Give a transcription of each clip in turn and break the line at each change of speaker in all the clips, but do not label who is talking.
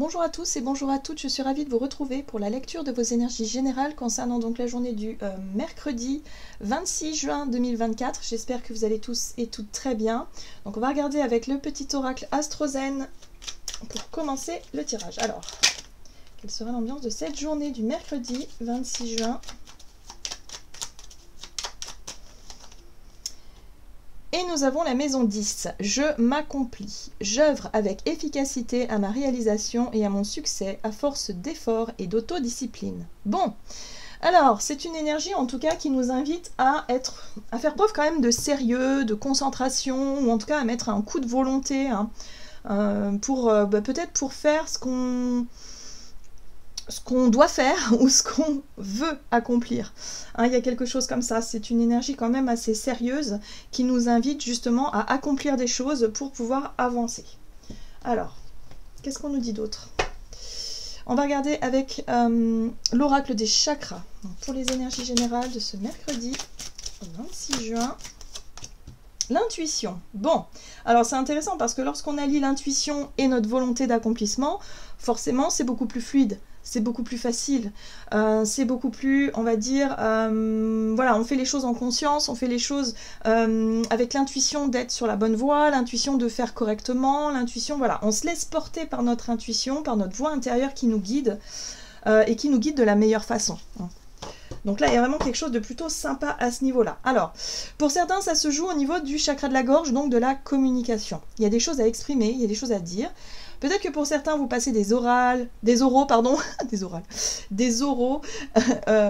Bonjour à tous et bonjour à toutes, je suis ravie de vous retrouver pour la lecture de vos énergies générales concernant donc la journée du mercredi 26 juin 2024. J'espère que vous allez tous et toutes très bien. Donc on va regarder avec le petit oracle Astrozen pour commencer le tirage. Alors, quelle sera l'ambiance de cette journée du mercredi 26 juin ? Et nous avons la maison 10. Je m'accomplis. J'œuvre avec efficacité à ma réalisation et à mon succès à force d'efforts et d'autodiscipline. Bon, alors c'est une énergie en tout cas qui nous invite à faire preuve quand même de sérieux, de concentration, ou en tout cas à mettre un coup de volonté peut-être pour faire ce qu'on doit faire ou ce qu'on veut accomplir. Il y a quelque chose comme ça, c'est une énergie quand même assez sérieuse qui nous invite justement à accomplir des choses pour pouvoir avancer. Alors, qu'est-ce qu'on nous dit d'autre ? On va regarder avec l'oracle des chakras. Donc, pour les énergies générales de ce mercredi 26 juin. L'intuition. Bon, alors c'est intéressant parce que lorsqu'on allie l'intuition et notre volonté d'accomplissement, forcément c'est beaucoup plus fluide. C'est beaucoup plus facile, c'est beaucoup plus, on va dire, voilà, on fait les choses en conscience, on fait les choses avec l'intuition d'être sur la bonne voie, l'intuition de faire correctement, l'intuition, voilà, on se laisse porter par notre intuition, par notre voix intérieure qui nous guide et qui nous guide de la meilleure façon. Donc là, il y a vraiment quelque chose de plutôt sympa à ce niveau-là. Alors, pour certains, ça se joue au niveau du chakra de la gorge, donc de la communication. Il y a des choses à exprimer, il y a des choses à dire. Peut-être que pour certains, vous passez des oraux,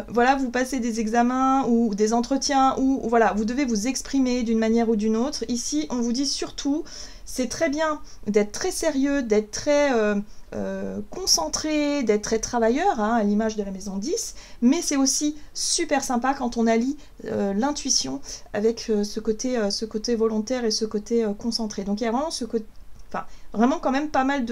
voilà, vous passez des examens ou des entretiens, ou voilà, vous devez vous exprimer d'une manière ou d'une autre. Ici, on vous dit surtout, c'est très bien d'être très sérieux, d'être très concentré, d'être très travailleur, à l'image de la maison 10, mais c'est aussi super sympa quand on allie l'intuition avec ce côté volontaire et ce côté concentré. Donc il y a vraiment ce côté, vraiment quand même pas mal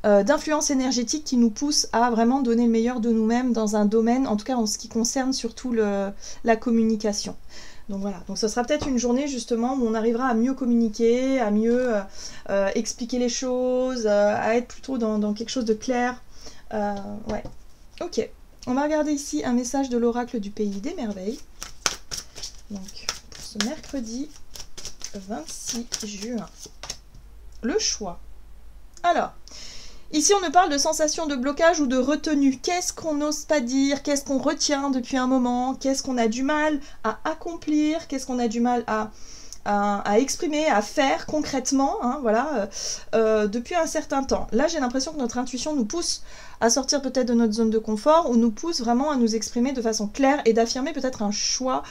d'influence énergétique qui nous pousse à vraiment donner le meilleur de nous-mêmes dans un domaine, en tout cas en ce qui concerne surtout la communication. Donc voilà, donc ce sera peut-être une journée justement où on arrivera à mieux communiquer, à mieux expliquer les choses, à être plutôt dans quelque chose de clair. Ouais, ok. On va regarder ici un message de l'oracle du pays des merveilles. Donc pour ce mercredi 26 juin. Le choix. Alors, ici on ne parle de sensation de blocage ou de retenue. Qu'est-ce qu'on n'ose pas dire? Qu'est-ce qu'on retient depuis un moment? Qu'est-ce qu'on a du mal à accomplir? Qu'est-ce qu'on a du mal à exprimer, à faire concrètement, voilà, depuis un certain temps. Là, j'ai l'impression que notre intuition nous pousse à sortir peut-être de notre zone de confort, ou nous pousse vraiment à nous exprimer de façon claire et d'affirmer peut-être un choix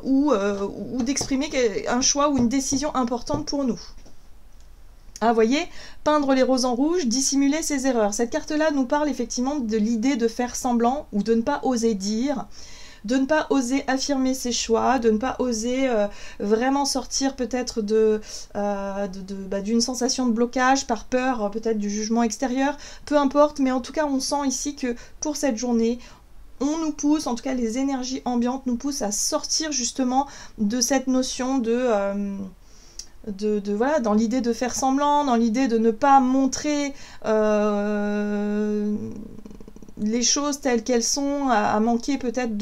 ou d'exprimer un choix ou une décision importante pour nous. Ah, voyez, peindre les roses en rouge, dissimuler ses erreurs. Cette carte-là nous parle effectivement de l'idée de faire semblant ou de ne pas oser dire, de ne pas oser affirmer ses choix, de ne pas oser vraiment sortir peut-être d'une sensation de blocage par peur peut-être du jugement extérieur. Peu importe, mais en tout cas, on sent ici que pour cette journée, on nous pousse, en tout cas les énergies ambiantes nous poussent à sortir justement de cette notion voilà, dans l'idée de faire semblant, dans l'idée de ne pas montrer les choses telles qu'elles sont, à manquer peut-être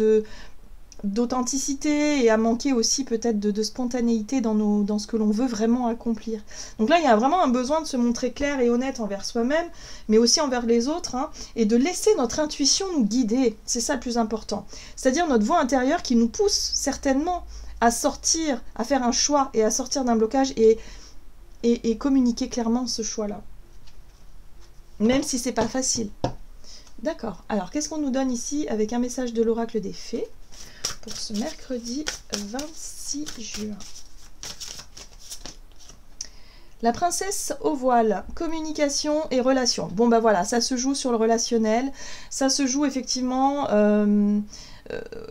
d'authenticité et à manquer aussi peut-être de spontanéité dans ce que l'on veut vraiment accomplir. Donc là, il y a vraiment un besoin de se montrer clair et honnête envers soi-même, mais aussi envers les autres, et de laisser notre intuition nous guider. C'est ça le plus important. C'est-à-dire notre voix intérieure qui nous pousse certainement à sortir, à faire un choix et à sortir d'un blocage et communiquer clairement ce choix-là. Même si c'est pas facile. D'accord. Alors, qu'est-ce qu'on nous donne ici avec un message de l'oracle des fées pour ce mercredi 26 juin? La princesse au voile, communication et relations. Bon, bah voilà, ça se joue sur le relationnel. Ça se joue effectivement...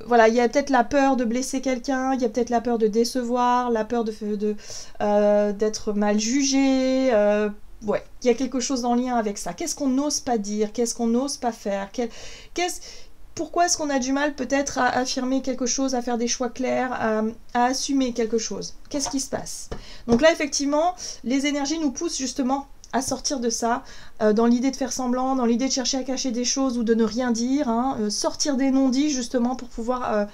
voilà, il y a peut-être la peur de blesser quelqu'un, il y a peut-être la peur de décevoir, la peur d'être mal jugé. Ouais, il y a quelque chose en lien avec ça. Qu'est-ce qu'on n'ose pas dire? Qu'est-ce qu'on n'ose pas faire? Pourquoi est-ce qu'on a du mal peut-être à affirmer quelque chose, à faire des choix clairs, à assumer quelque chose? Qu'est-ce qui se passe? Donc là, effectivement, les énergies nous poussent justement à sortir de ça, dans l'idée de faire semblant, dans l'idée de chercher à cacher des choses ou de ne rien dire, hein, sortir des non-dits justement pour pouvoir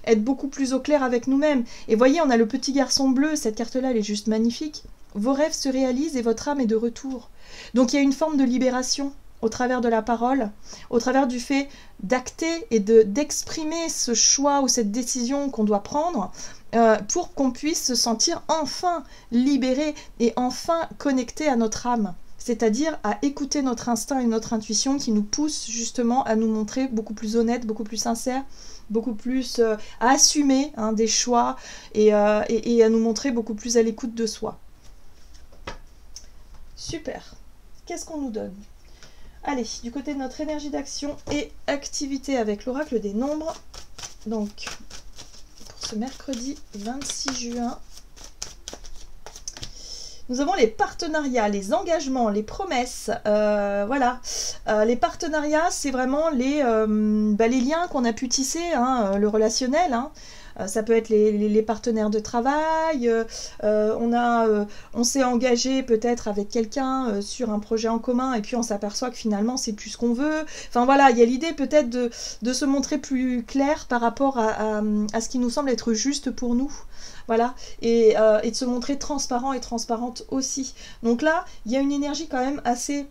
être beaucoup plus au clair avec nous-mêmes. Et voyez, on a le petit garçon bleu, cette carte-là, elle est juste magnifique. Vos rêves se réalisent et votre âme est de retour. Donc il y a une forme de libération au travers de la parole, au travers du fait d'acter et d'exprimer ce choix ou cette décision qu'on doit prendre pour qu'on puisse se sentir enfin libéré et enfin connecté à notre âme. C'est-à-dire à écouter notre instinct et notre intuition qui nous poussent justement à nous montrer beaucoup plus honnêtes, beaucoup plus sincères, beaucoup plus à assumer des choix et à nous montrer beaucoup plus à l'écoute de soi. Super. Qu'est-ce qu'on nous donne? Allez, du côté de notre énergie d'action et activité avec l'oracle des nombres. Donc, pour ce mercredi 26 juin, nous avons les partenariats, les engagements, les promesses. Voilà, les partenariats, c'est vraiment les liens qu'on a pu tisser, le relationnel. Ça peut être les partenaires de travail, on s'est engagé peut-être avec quelqu'un sur un projet en commun et puis on s'aperçoit que finalement c'est plus ce qu'on veut. Enfin voilà, il y a l'idée peut-être de se montrer plus clair par rapport à ce qui nous semble être juste pour nous. Voilà, et de se montrer transparent et transparente aussi. Donc là, il y a une énergie quand même assez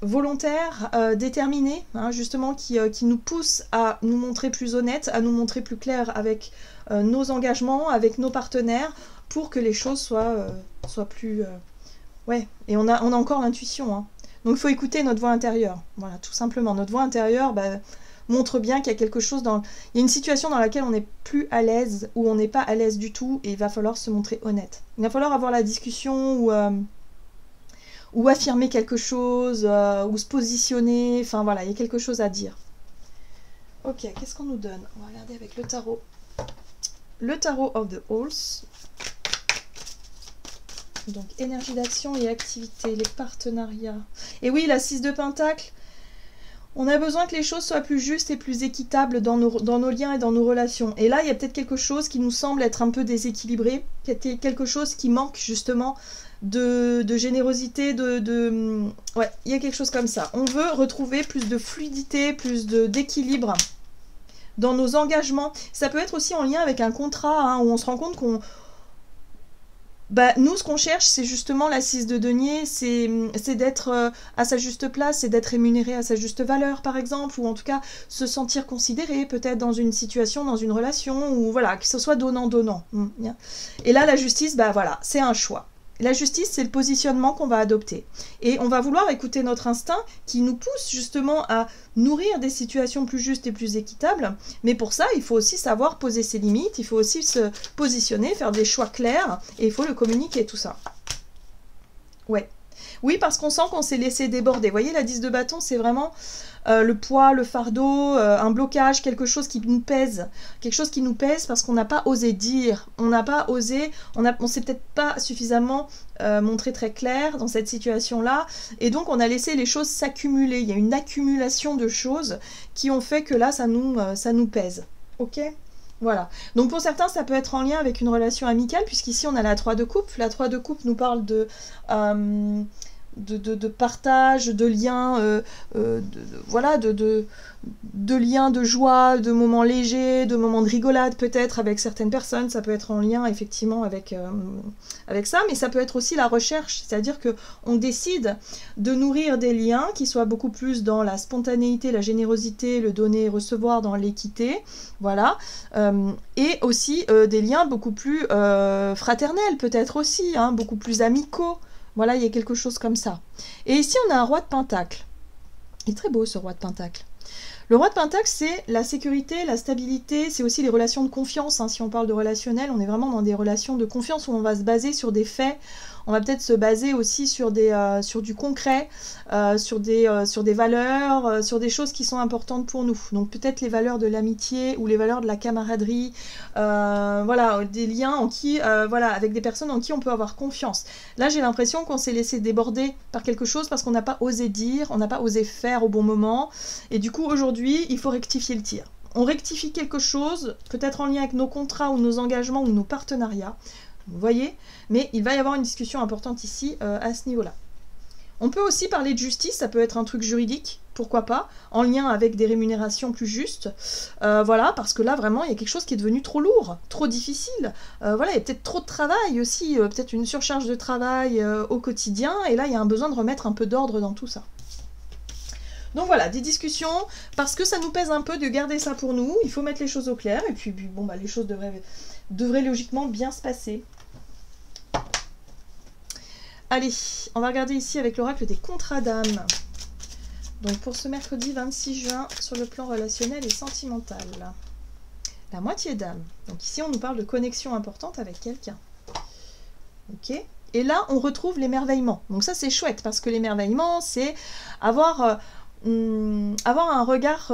volontaire, déterminée, justement, qui nous pousse à nous montrer plus honnêtes, à nous montrer plus clairs avec nos engagements, avec nos partenaires, pour que les choses soient plus... Ouais, et on a encore l'intuition. Donc il faut écouter notre voix intérieure. Voilà, tout simplement. Notre voix intérieure montre bien qu'il y a quelque chose il y a une situation dans laquelle on n'est plus à l'aise, ou on n'est pas à l'aise du tout, et il va falloir se montrer honnête. Il va falloir avoir la discussion ou affirmer quelque chose, ou se positionner, enfin voilà, il y a quelque chose à dire. Ok, qu'est-ce qu'on nous donne? On va regarder avec le tarot. Le tarot of the Halls. Donc, énergie d'action et activité, les partenariats. Et oui, la 6 de Pentacle, on a besoin que les choses soient plus justes et plus équitables dans nos liens et dans nos relations. Et là, il y a peut-être quelque chose qui nous semble être un peu déséquilibré, quelque chose qui manque justement de générosité, ouais, il y a quelque chose comme ça. On veut retrouver plus de fluidité, plus d'équilibre dans nos engagements. Ça peut être aussi en lien avec un contrat, où on se rend compte qu'on... nous, ce qu'on cherche, c'est justement la 6 de denier, c'est d'être à sa juste place, c'est d'être rémunéré à sa juste valeur, par exemple, ou en tout cas se sentir considéré, peut-être dans une situation, dans une relation, ou voilà, que ce soit donnant-donnant. Et là, la justice, voilà, c'est un choix. La justice, c'est le positionnement qu'on va adopter. Et on va vouloir écouter notre instinct qui nous pousse justement à nourrir des situations plus justes et plus équitables. Mais pour ça, il faut aussi savoir poser ses limites, il faut aussi se positionner, faire des choix clairs, et il faut le communiquer, tout ça. Ouais. Oui, parce qu'on sent qu'on s'est laissé déborder. Vous voyez, la 10 de bâton, c'est vraiment le poids, le fardeau, un blocage, quelque chose qui nous pèse. Quelque chose qui nous pèse parce qu'on n'a pas osé dire. On n'a pas osé, on s'est peut-être pas suffisamment montré très clair dans cette situation-là. Et donc, on a laissé les choses s'accumuler. Il y a une accumulation de choses qui ont fait que là, ça nous pèse. Ok ? Voilà. Donc pour certains, ça peut être en lien avec une relation amicale, puisqu'ici on a la 3 de coupe. La 3 de coupe nous parle de partage, de liens, voilà, de liens de joie, de moments légers, de moments de rigolade peut-être avec certaines personnes. Ça peut être en lien effectivement avec ça, mais ça peut être aussi la recherche, c'est-à-dire qu'on décide de nourrir des liens qui soient beaucoup plus dans la spontanéité, la générosité, le donner et recevoir, dans l'équité, voilà, et aussi des liens beaucoup plus fraternels peut-être aussi, beaucoup plus amicaux. Voilà, il y a quelque chose comme ça. Et ici, on a un roi de Pentacle. Il est très beau, ce roi de Pentacle. Le roi de Pentacle, c'est la sécurité, la stabilité, c'est aussi les relations de confiance. Si on parle de relationnel, on est vraiment dans des relations de confiance où on va se baser sur des faits. On va peut-être se baser aussi sur du concret, sur des valeurs, sur des choses qui sont importantes pour nous. Donc peut-être les valeurs de l'amitié ou les valeurs de la camaraderie, voilà, des liens avec des personnes en qui on peut avoir confiance. Là, j'ai l'impression qu'on s'est laissé déborder par quelque chose parce qu'on n'a pas osé dire, on n'a pas osé faire au bon moment. Et du coup, aujourd'hui, il faut rectifier le tir. On rectifie quelque chose, peut-être en lien avec nos contrats ou nos engagements ou nos partenariats. Vous voyez? Mais il va y avoir une discussion importante ici à ce niveau-là. On peut aussi parler de justice, ça peut être un truc juridique, pourquoi pas, en lien avec des rémunérations plus justes. Voilà, parce que là, vraiment, il y a quelque chose qui est devenu trop lourd, trop difficile. Voilà, il y a peut-être trop de travail aussi, peut-être une surcharge de travail au quotidien, et là, il y a un besoin de remettre un peu d'ordre dans tout ça. Donc voilà, des discussions, parce que ça nous pèse un peu de garder ça pour nous, il faut mettre les choses au clair, et puis bon, bah, les choses devraient logiquement bien se passer. Allez, on va regarder ici avec l'oracle des contrats d'âme. Donc pour ce mercredi 26 juin, sur le plan relationnel et sentimental. La moitié d'âme. Donc ici, on nous parle de connexion importante avec quelqu'un. Ok. Et là, on retrouve l'émerveillement. Donc ça, c'est chouette, parce que l'émerveillement, c'est avoir un regard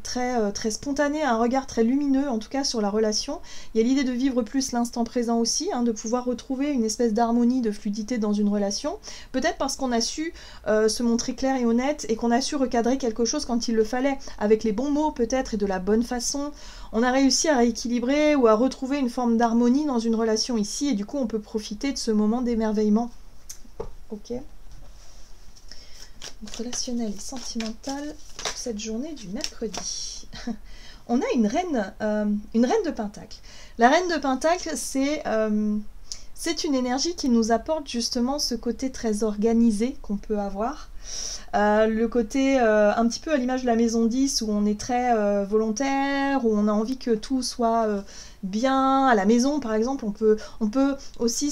très spontané, un regard très lumineux, en tout cas sur la relation. Il y a l'idée de vivre plus l'instant présent aussi, hein, de pouvoir retrouver une espèce d'harmonie, de fluidité dans une relation. Peut-être parce qu'on a su se montrer clair et honnête, et qu'on a su recadrer quelque chose quand il le fallait, avec les bons mots peut-être, et de la bonne façon. On a réussi à rééquilibrer ou à retrouver une forme d'harmonie dans une relation ici, et du coup on peut profiter de ce moment d'émerveillement. Ok. Relationnel et sentimental pour cette journée du mercredi. On a une reine de Pentacle. La reine de Pentacle, c'est une énergie qui nous apporte justement ce côté très organisé qu'on peut avoir. Le côté un petit peu à l'image de la maison 10 où on est très volontaire, où on a envie que tout soit bien à la maison par exemple. On peut aussi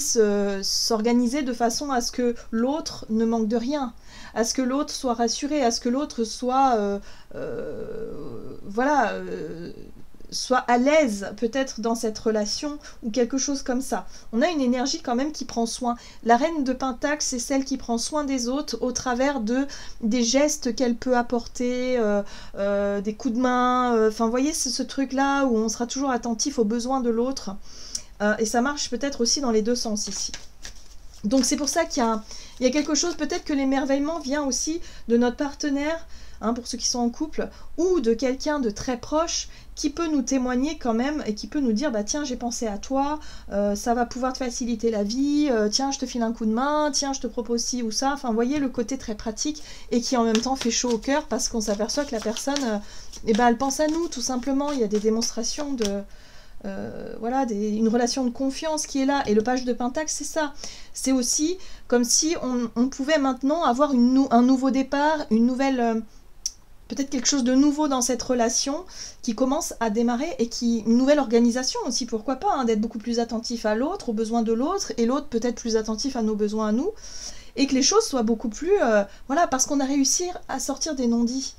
s'organiser de façon à ce que l'autre ne manque de rien, à ce que l'autre soit rassuré, à ce que l'autre soit voilà, soit à l'aise peut-être dans cette relation ou quelque chose comme ça. On a une énergie quand même qui prend soin. La reine de Pentacle, c'est celle qui prend soin des autres au travers des gestes qu'elle peut apporter, des coups de main. Enfin, vous voyez ce truc-là où on sera toujours attentif aux besoins de l'autre. Et ça marche peut-être aussi dans les deux sens ici. Donc c'est pour ça qu'il y a quelque chose, peut-être que l'émerveillement vient aussi de notre partenaire, hein, pour ceux qui sont en couple, ou de quelqu'un de très proche qui peut nous témoigner quand même et qui peut nous dire bah tiens j'ai pensé à toi, ça va pouvoir te faciliter la vie, tiens je te file un coup de main, tiens je te propose ci ou ça. Enfin vous voyez le côté très pratique et qui en même temps fait chaud au cœur parce qu'on s'aperçoit que la personne elle pense à nous tout simplement. Il y a des démonstrations de voilà, une relation de confiance qui est là. Et le page de Pentacle, c'est ça. C'est aussi comme si on pouvait maintenant avoir un nouveau départ, une nouvelle... peut-être quelque chose de nouveau dans cette relation qui commence à démarrer et une nouvelle organisation aussi, pourquoi pas, hein, d'être beaucoup plus attentif à l'autre, aux besoins de l'autre, et l'autre peut-être plus attentif à nos besoins à nous, et que les choses soient beaucoup plus... voilà, parce qu'on a réussi à sortir des non-dits.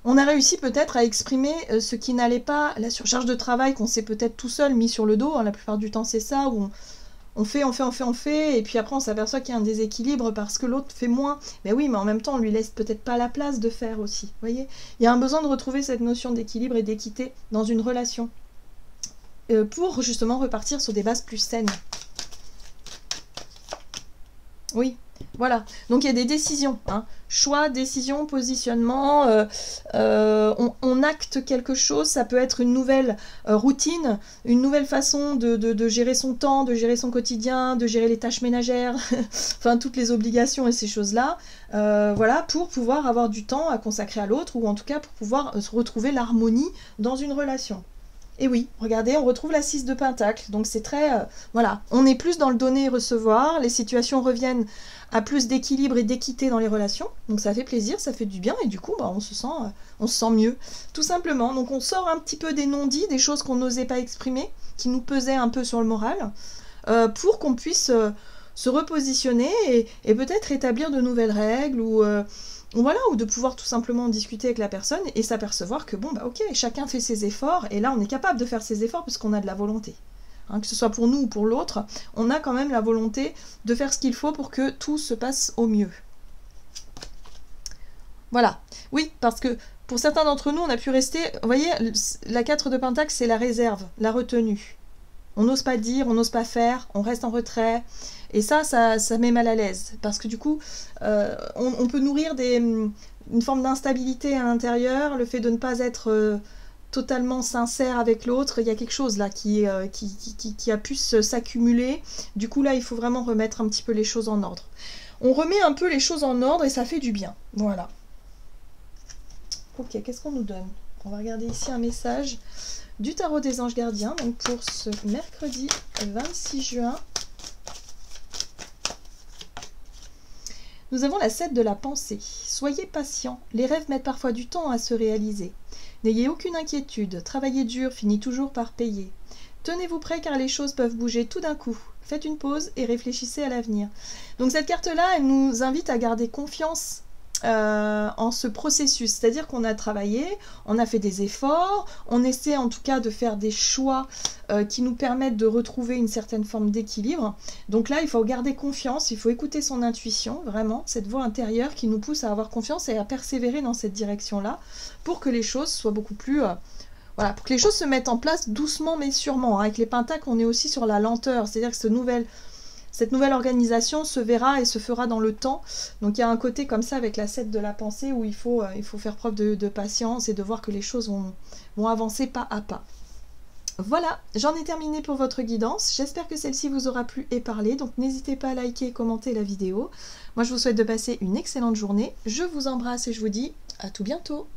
On a réussi peut-être à exprimer ce qui n'allait pas, la surcharge de travail qu'on s'est peut-être tout seul mis sur le dos, hein, la plupart du temps c'est ça, où on fait, et puis après on s'aperçoit qu'il y a un déséquilibre parce que l'autre fait moins. Mais oui, mais en même temps on lui laisse peut-être pas la place de faire aussi, vous voyez. Il y a un besoin de retrouver cette notion d'équilibre et d'équité dans une relation, pour justement repartir sur des bases plus saines. Oui. Voilà, donc il y a des décisions, hein. Choix, décision, positionnement, on acte quelque chose, ça peut être une nouvelle routine, une nouvelle façon de gérer son temps, de gérer son quotidien, de gérer les tâches ménagères, enfin toutes les obligations et ces choses-là, voilà, pour pouvoir avoir du temps à consacrer à l'autre, ou en tout cas pour pouvoir retrouver l'harmonie dans une relation. Et oui, regardez, on retrouve la 6 de Pentacle, donc c'est très... voilà, on est plus dans le donner et recevoir, les situations reviennent à plus d'équilibre et d'équité dans les relations, donc ça fait plaisir, ça fait du bien, et du coup, bah, on se sent mieux, tout simplement. Donc on sort un petit peu des non-dits, des choses qu'on n'osait pas exprimer, qui nous pesaient un peu sur le moral, pour qu'on puisse se repositionner et peut-être établir de nouvelles règles, ou de pouvoir tout simplement discuter avec la personne et s'apercevoir que bon bah ok, chacun fait ses efforts, et là on est capable de faire ses efforts parce qu'on a de la volonté, hein, que ce soit pour nous ou pour l'autre, on a quand même la volonté de faire ce qu'il faut pour que tout se passe au mieux. Voilà, oui, parce que pour certains d'entre nous on a pu rester, vous voyez, la 4 de Pentacle c'est la réserve, la retenue. On n'ose pas dire, on n'ose pas faire, on reste en retrait. Et ça met mal à l'aise. Parce que du coup, on peut nourrir une forme d'instabilité à l'intérieur, le fait de ne pas être totalement sincère avec l'autre. Il y a quelque chose là qui a pu s'accumuler. Du coup là, il faut vraiment remettre un petit peu les choses en ordre. On remet un peu les choses en ordre et ça fait du bien. Voilà. Ok, qu'est-ce qu'on nous donne? On va regarder ici un message du tarot des anges gardiens, donc pour ce mercredi 26 juin. Nous avons la 7 de la pensée. Soyez patient, les rêves mettent parfois du temps à se réaliser. N'ayez aucune inquiétude, travailler dur finit toujours par payer. Tenez-vous prêt car les choses peuvent bouger tout d'un coup. Faites une pause et réfléchissez à l'avenir. Donc cette carte-là, elle nous invite à garder confiance en ce processus, c'est-à-dire qu'on a travaillé, on a fait des efforts, on essaie en tout cas de faire des choix qui nous permettent de retrouver une certaine forme d'équilibre. Donc là, il faut garder confiance, il faut écouter son intuition, vraiment, cette voix intérieure qui nous pousse à avoir confiance et à persévérer dans cette direction-là pour que les choses soient beaucoup plus... voilà, pour que les choses se mettent en place doucement mais sûrement. Avec les pentacles, on est aussi sur la lenteur, c'est-à-dire que cette nouvelle organisation se verra et se fera dans le temps. Donc il y a un côté comme ça avec la 7 de la pensée où il faut faire preuve de patience et de voir que les choses vont avancer pas à pas. Voilà, j'en ai terminé pour votre guidance. J'espère que celle-ci vous aura plu et parlé. Donc n'hésitez pas à liker et commenter la vidéo. Moi je vous souhaite de passer une excellente journée. Je vous embrasse et je vous dis à tout bientôt.